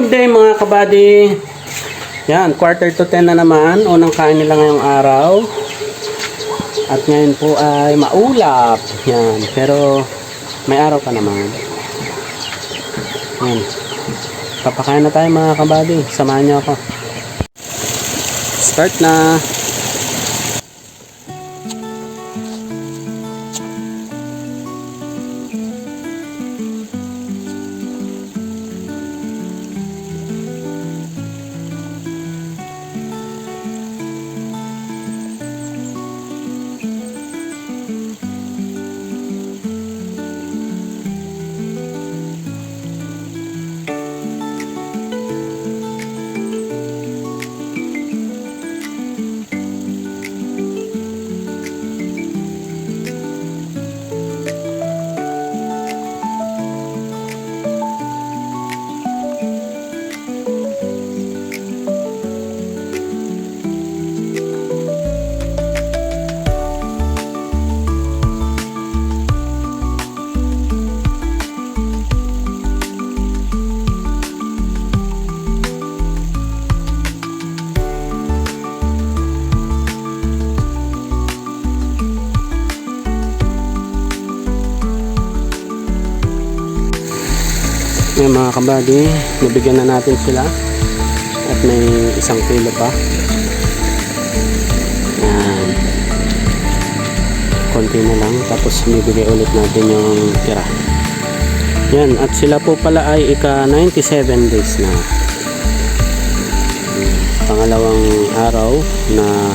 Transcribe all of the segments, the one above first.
Good day mga kabady. Yan, quarter to 10 na naman. Unang kain nila ngayong araw. At ngayon po ay maulap. Yan, pero may araw pa naman. Yan. Papakain na tayo mga kabady. Samahan niyo ako. Start na. Ngayon mga kabady, nabigyan na natin sila at may isang kilo pa. Yan, konti na lang, tapos bibigay ulit natin yung tira. Yan, at sila po pala ay ika 97 days na. Pangalawang araw na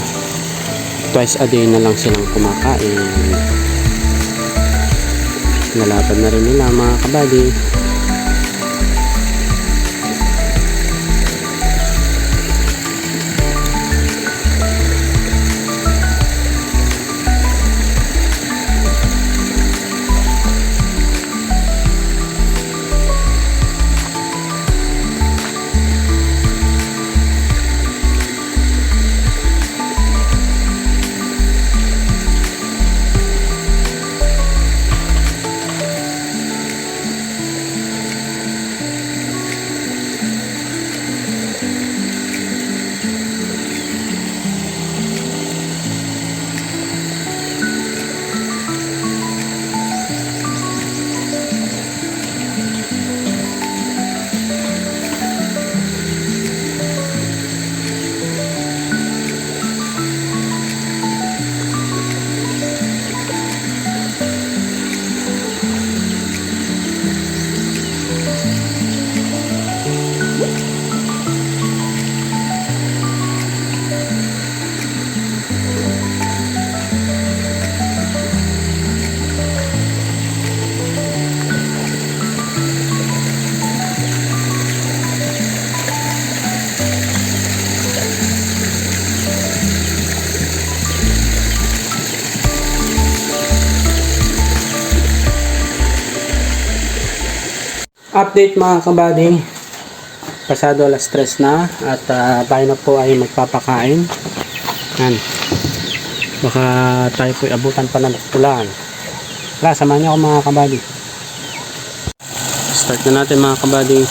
twice a day na lang silang kumakain. Nalapad na rin nila mga kabady. Update mga kabady, pasado alas 3 na at tayo na po ay magpapakain. Yan, baka tayo po abutan pa ng ulan. Wala, samahan niyo ako mga kabady. Start na natin mga kabady.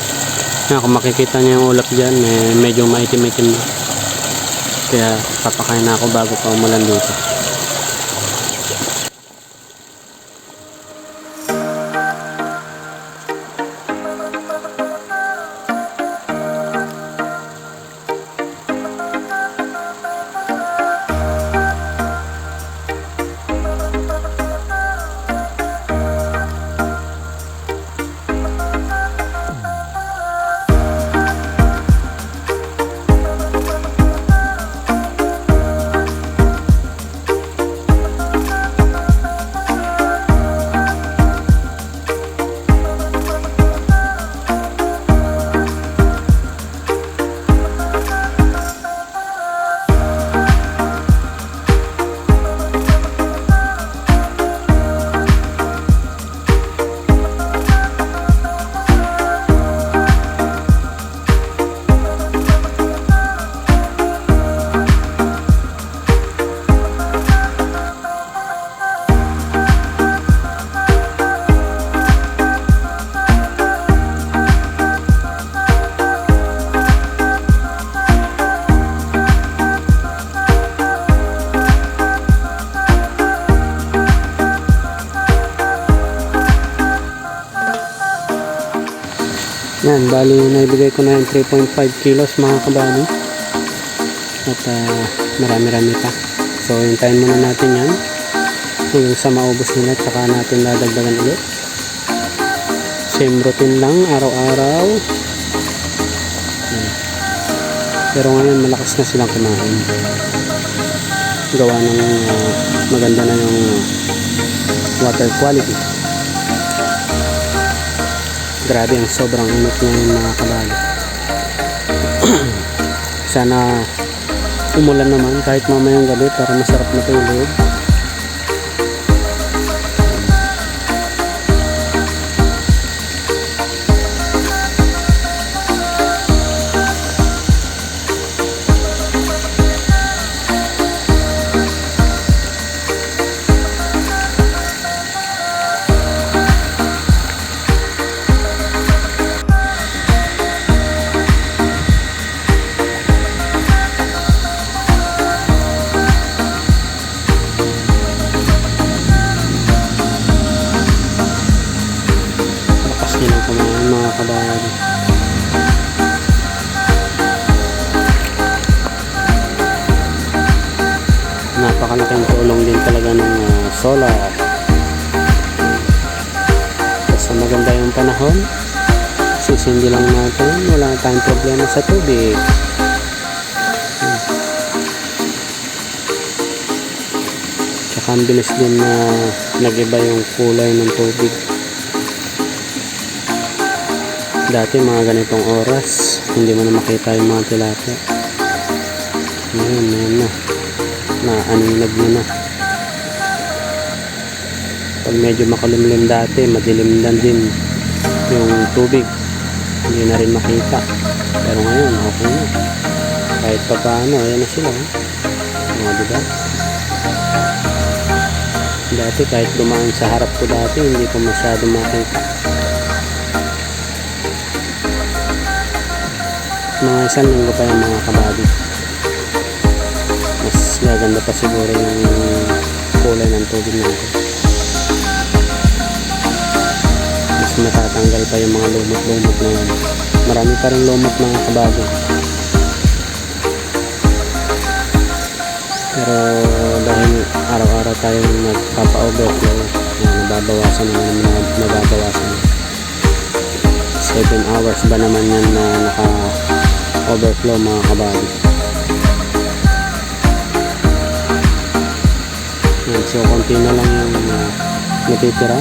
Yan, kung makikita niyo yung ulap dyan, medyo maitim-itim na, kaya papakain na ako bago pa umulan dito. Yan, bali naibigay ko na yung 3.5 kilos mga kabady. At marami-rami pa. So hintayin muna natin yan hanggang sa maubos nila, tsaka natin dadagdagan ulit. Same routine lang araw-araw. Pero ngayon malakas na silang kumain, gawa ng maganda na yung water quality. Grabe ang sobrang init ngayon mga kabady. Sana umulan naman kahit mamayang gabi para masarap matulog. Nilang kumain mga kabady. Napakalaking tulong din talaga ng solar. Basta maganda yung panahon, sisindi lang natin, wala tayong problema sa tubig. Tsaka ang bilis din na nag-iba yung kulay ng tubig. Dati mga ganitong oras hindi mo na makita yung mga tilapia. Ngayon na aninag na. Pag medyo makulimlim dati, madilim na din yung tubig, hindi na rin makita. Pero ngayon okay na, kahit pa paano ayan na sila. Diba? Dati kahit dumaan sa harap ko dati hindi ko masyado makita. Mga isang linggo pa yung mga kabady, mas gaganda pa siguro yung kulay ng tubig natin. Mas matatanggal pa yung mga lumot-lumot na yan. Marami pa rin lumot mga kabady, pero dahil araw-araw tayong nagpapa-overflow, nababawasan naman, nababawasan. 7 hours ba naman yan na naka-overflow mga kabady. So konti na lang yung natitira,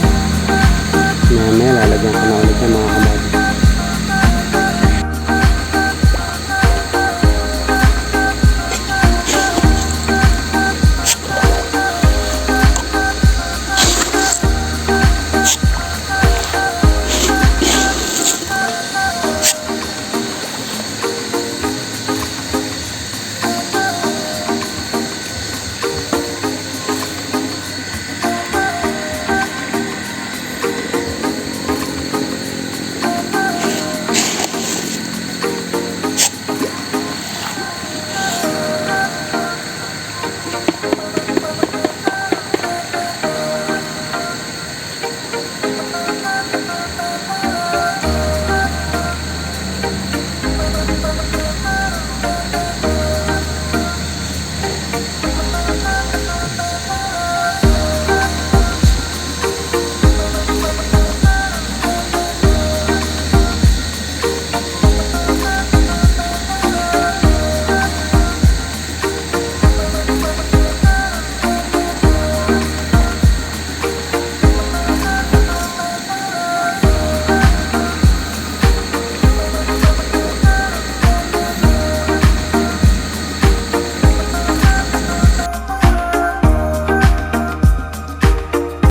na may lalagyan ko na ulit yung mga kabady.